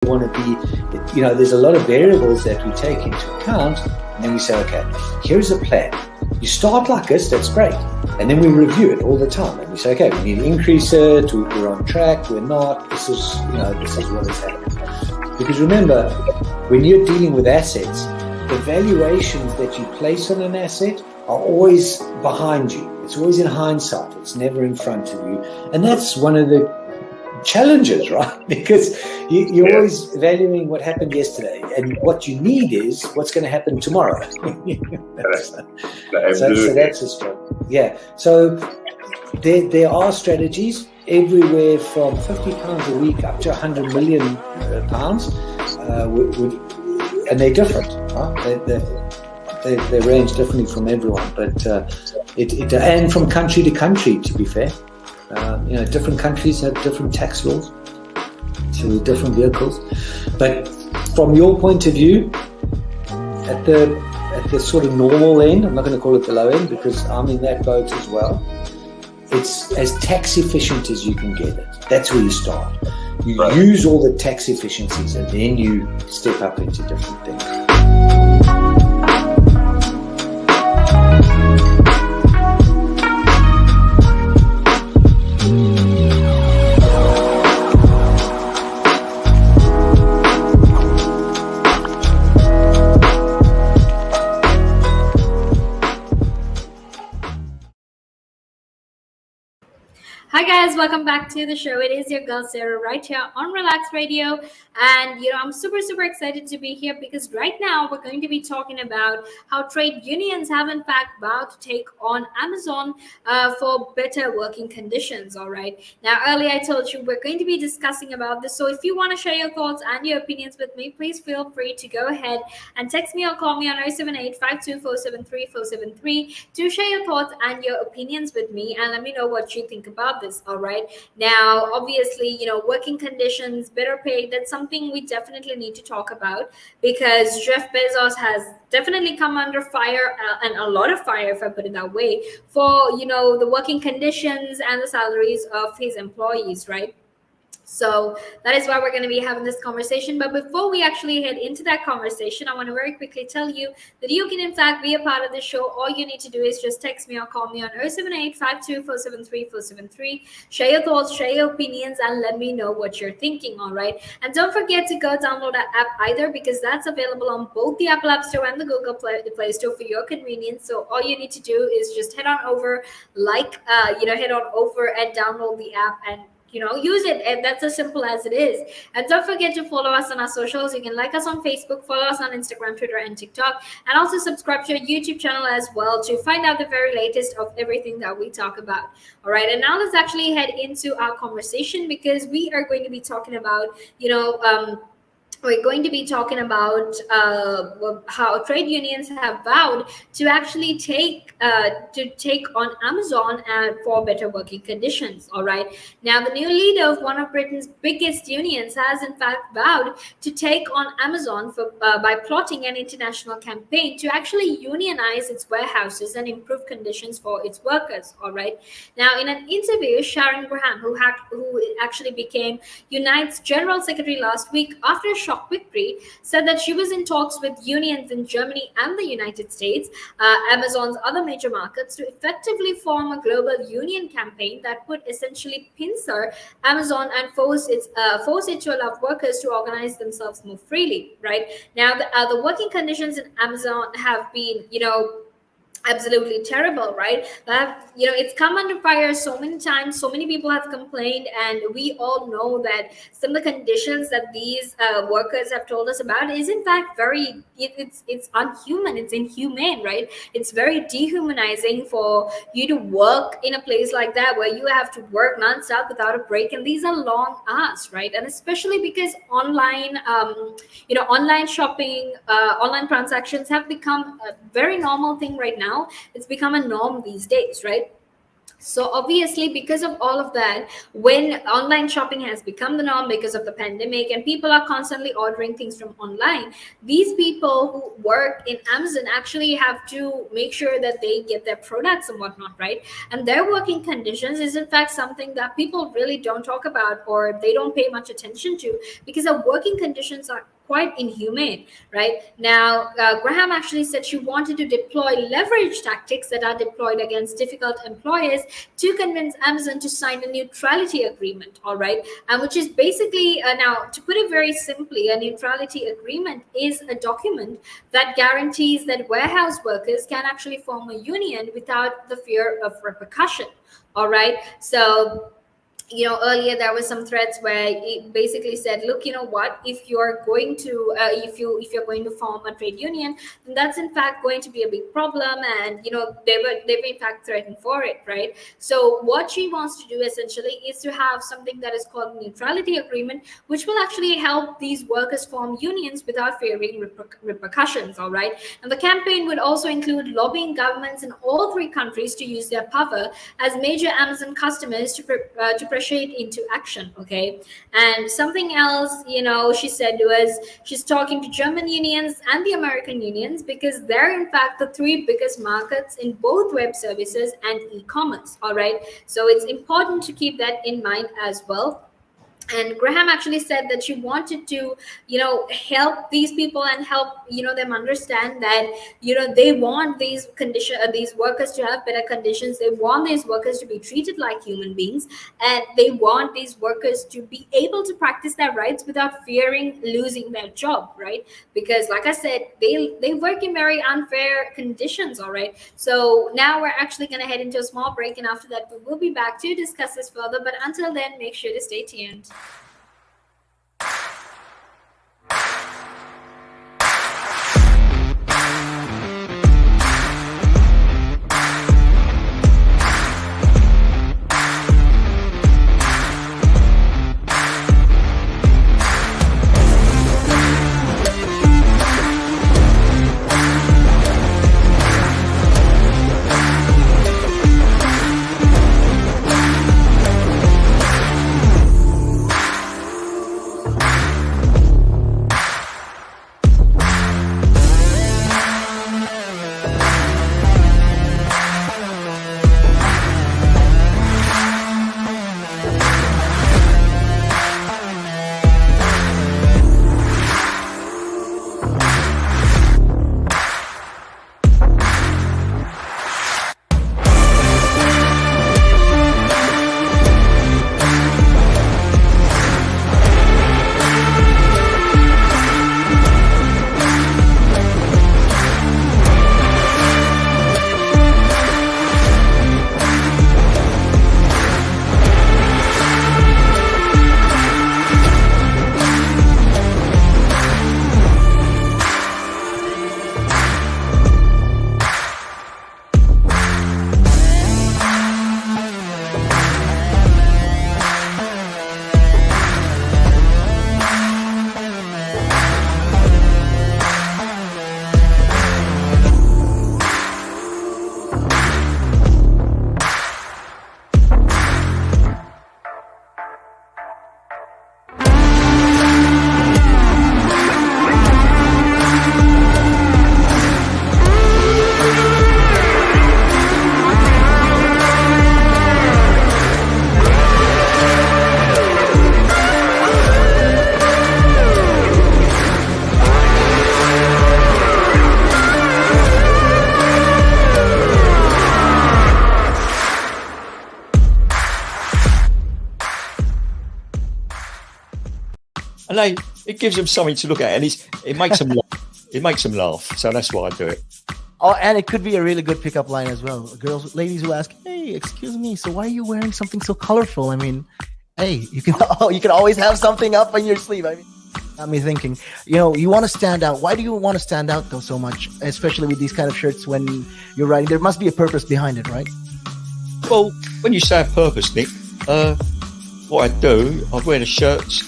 want to be, there's a lot of variables that we take into account, and then we say, okay, here's a plan. You start like this, that's great. And then we review it all the time. And we say, okay, we need to increase it, we're on track, we're not, this is what is happening. Because remember, when you're dealing with assets, the valuations that you place on an asset are always behind you. It's always in hindsight. It's never in front of you. And that's one of the challenges, right? Because you're always valuing what happened yesterday, and what you need is what's going to happen tomorrow. So that's a struggle. Yeah. So there are strategies everywhere from £50 a week up to £100 million, and they're different, right? They range differently from everyone, but and from country to country, to be fair. Different countries have different tax laws, so different vehicles. But from your point of view, at the sort of normal end, I'm not going to call it the low end because I'm in that boat as well. It's as tax efficient as you can get it. That's where you start. You use all the tax efficiencies, and then you step up into different things. Hi guys, welcome back to the show. It is your girl Sarah right here on Relaks Radio, and I'm super excited to be here because right now we're going to be talking about how trade unions have in fact vowed to take on Amazon for better working conditions. All right, now earlier I told you we're going to be discussing about this, so if you want to share your thoughts and your opinions with me, please feel free to go ahead and text me or call me on 078-52473-473 to share your thoughts and your opinions with me, and let me know what you think about this. All right, now obviously working conditions, better pay, that's something we definitely need to talk about because Jeff Bezos has definitely come under fire, and a lot of fire, if I put it that way, for the working conditions and the salaries of his employees, right? So that is why we're going to be having this conversation. But before we actually head into that conversation, I want to very quickly tell you that you can in fact be a part of the show. All you need to do is just text me or call me on 078-52473-473. Share your thoughts, share your opinions, and let me know what you're thinking. All right. And don't forget to go download that app either, because that's available on both the Apple App Store and the Google Play Store for your convenience. So all you need to do is just head on over, head on over and download the app and use it, and that's as simple as it is. And don't forget to follow us on our socials. You can like us on Facebook, follow us on Instagram, Twitter, and TikTok, and also subscribe to our YouTube channel as well to find out the very latest of everything that we talk about. All right, and now let's actually head into our conversation because we are going to be talking about we're going to be talking about how trade unions have vowed to actually take on Amazon for better working conditions. All right. Now, the new leader of one of Britain's biggest unions has in fact vowed to take on Amazon by plotting an international campaign to actually unionize its warehouses and improve conditions for its workers. All right. Now, in an interview, Sharon Graham, who actually became Unite's general secretary last week after a shock victory, said that she was in talks with unions in Germany and the United States, Amazon's other major markets, to effectively form a global union campaign that would essentially pincer Amazon and force it to allow workers to organize themselves more freely. Right now, the working conditions in Amazon have been, absolutely terrible, right? It's come under fire so many times. So many people have complained, and we all know that some of the conditions that these workers have told us about is in fact it's unhuman. It's inhumane, right? It's very dehumanizing for you to work in a place like that where you have to work nonstop without a break, and these are long hours, right? And especially because online shopping, online transactions have become a very normal thing right now. It's become a norm these days, right? So obviously, because of all of that, when online shopping has become the norm because of the pandemic and people are constantly ordering things from online, these people who work in Amazon actually have to make sure that they get their products and whatnot, right? And their working conditions is in fact something that people really don't talk about, or they don't pay much attention to, because the working conditions are quite inhumane, right? Now, Graham actually said she wanted to deploy leverage tactics that are deployed against difficult employers to convince Amazon to sign a neutrality agreement, all right? And which is basically, now, to put it very simply, a neutrality agreement is a document that guarantees that warehouse workers can actually form a union without the fear of repercussion, all right? So, earlier there was some threats where it basically said, look, you know what, if you're going to if you're going to form a trade union, then that's in fact going to be a big problem. And they were in fact threatened for it, right? So what she wants to do essentially is to have something that is called neutrality agreement, which will actually help these workers form unions without fearing repercussions, all right? And the campaign would also include lobbying governments in all three countries to use their power as major Amazon customers to pressure it into action, okay? And something else, she said was she's talking to German unions and the American unions, because they're in fact the three biggest markets in both web services and e-commerce, all right? So it's important to keep that in mind as well. And Graham actually said that she wanted to help these people and help them understand that they want these workers to have better conditions. They want these workers to be treated like human beings, and they want these workers to be able to practice their rights without fearing losing their job, right? Because like I said, they work in very unfair conditions, all right? So now we're actually going to head into a small break, and after that we will be back to discuss this further. But until then, make sure to stay tuned. And it gives them something to look at, and it makes them laugh. It makes them laugh. So that's why I do it. Oh, and it could be a really good pickup line as well. Ladies who ask, "Hey, excuse me, so why are you wearing something so colorful?" I mean, hey, you can always have something up on your sleeve. I mean, got me thinking. You want to stand out. Why do you want to stand out though so much, especially with these kind of shirts when you're writing? There must be a purpose behind it, right? Well, when you say a purpose, Nick, what I do, I wear the shirts,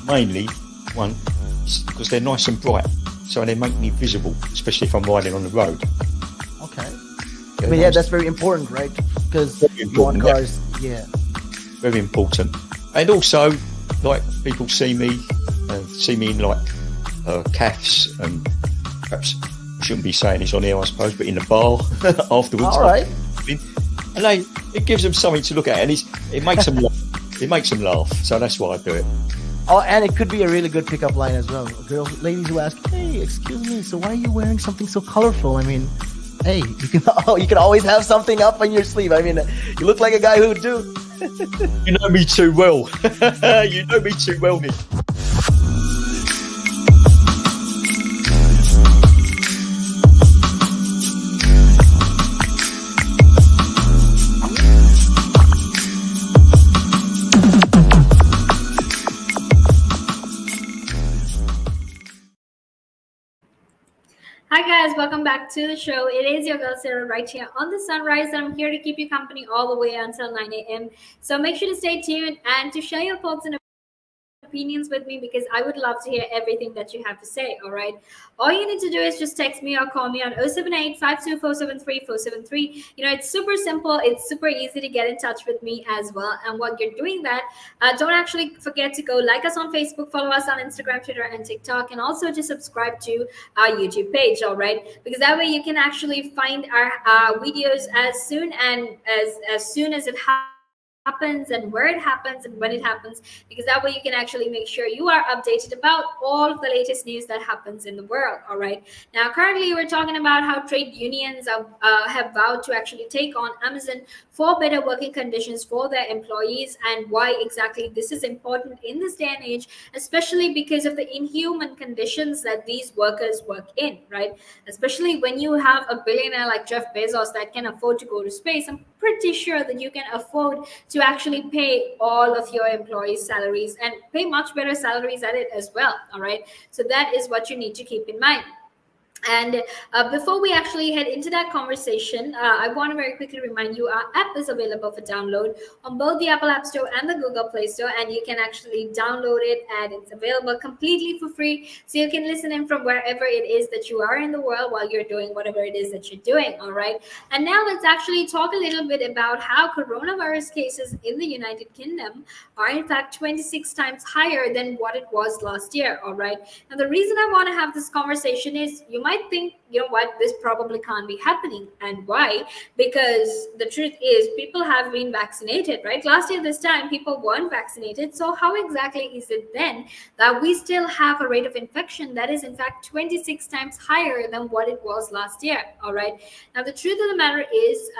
mainly one because they're nice and bright, so they make me visible, especially if I'm riding on the road. Okay. I mean, yeah, that's very important, right? because Very you want important, yeah. cars. Yeah. Very important. And also, like, people see me in like cafes, and perhaps I shouldn't be saying this on here, I suppose, but in the bar afterwards. All right. And it gives them something to look at, and it makes them laugh. It makes them laugh. So that's why I do it. Oh, and it could be a really good pickup line as well. Ladies who ask, "Hey, excuse me, so why are you wearing something so colorful?" I mean, hey, you can always have something up on your sleeve. I mean, you look like a guy who would do. You know me too well. You know me too well, Nick. Hi guys, welcome back to the show. It is your girl Sarah right here on the Sunrise, and I'm here to keep you company all the way until 9 a.m. So make sure to stay tuned and to share your thoughts and opinions with me, because I would love to hear everything that you have to say. All right, all you need to do is just text me or call me on 078-52473-473. It's super simple, it's super easy to get in touch with me as well. And while you're doing that, don't actually forget to go like us on Facebook, follow us on Instagram, Twitter, and TikTok, and also to subscribe to our YouTube page. All right, because that way you can actually find our videos as soon as it happens, and where it happens, and when it happens, because that way you can actually make sure you are updated about all of the latest news that happens in the world. All right, now currently we're talking about how trade unions have vowed to actually take on Amazon for better working conditions for their employees, and why exactly this is important in this day and age, especially because of the inhuman conditions that these workers work in, right? Especially when you have a billionaire like Jeff Bezos that can afford to go to space, I'm pretty sure that you can afford to actually pay all of your employees' salaries, and pay much better salaries at it as well. All right, so that is what you need to keep in mind. And before we actually head into that conversation, I want to very quickly remind you our app is available for download on both the Apple App Store and the Google Play Store, and you can actually download it, and it's available completely for free, so you can listen in from wherever it is that you are in the world while you're doing whatever it is that you're doing. All right, and now let's actually talk a little bit about how coronavirus cases in the United Kingdom are in fact 26 times higher than what it was last year. All right, and the reason I want to have this conversation is you might think, this probably can't be happening. And why? Because the truth is, people have been vaccinated, right? Last year this time people weren't vaccinated, so how exactly is it then that we still have a rate of infection that is in fact 26 times higher than what it was last year? All right, now the truth of the matter is,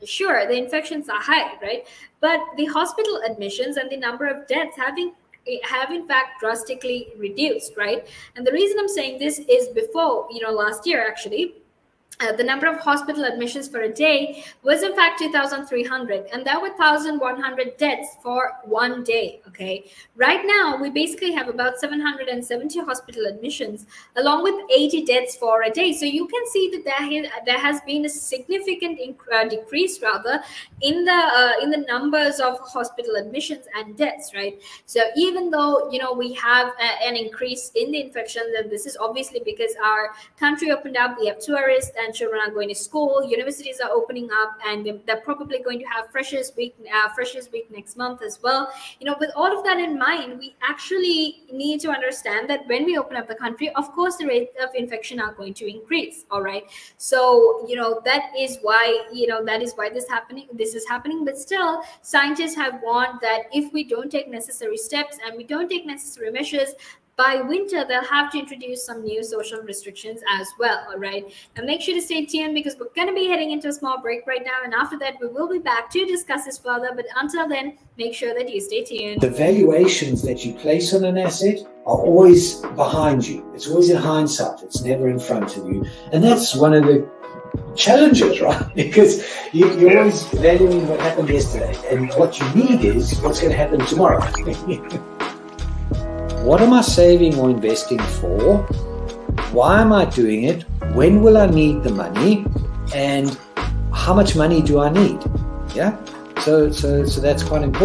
sure, the infections are high, right? But the hospital admissions and the number of deaths have in fact drastically reduced, right? And the reason I'm saying this is before, last year actually, the number of hospital admissions for a day was in fact 2,300, and there were 1,100 deaths for one day. Okay, right now we basically have about 770 hospital admissions along with 80 deaths for a day. So you can see that there has been a significant decrease rather in the numbers of hospital admissions and deaths, right? So even though we have an increase in the infections, and this is obviously because our country opened up, we have tourists and children are going to school, universities are opening up, and they're probably going to have freshers week next month as well. With all of that in mind, we actually need to understand that when we open up the country, of course the rate of infection are going to increase. All right, so that is why this is happening. But still, scientists have warned that if we don't take necessary steps and we don't take necessary measures, by winter they'll have to introduce some new social restrictions as well. All right, and make sure to stay tuned, because we're going to be heading into a small break right now, and after that we will be back to discuss this further. But until then, make sure that you stay tuned. The valuations that you place on an asset are always behind you. It's always in hindsight. It's never in front of you. And that's one of the challenges, right? Because you're always valuing what happened yesterday, and what you need is what's going to happen tomorrow. What am I saving or investing for? Why am I doing it? When will I need the money? And how much money do I need? Yeah. So that's quite important.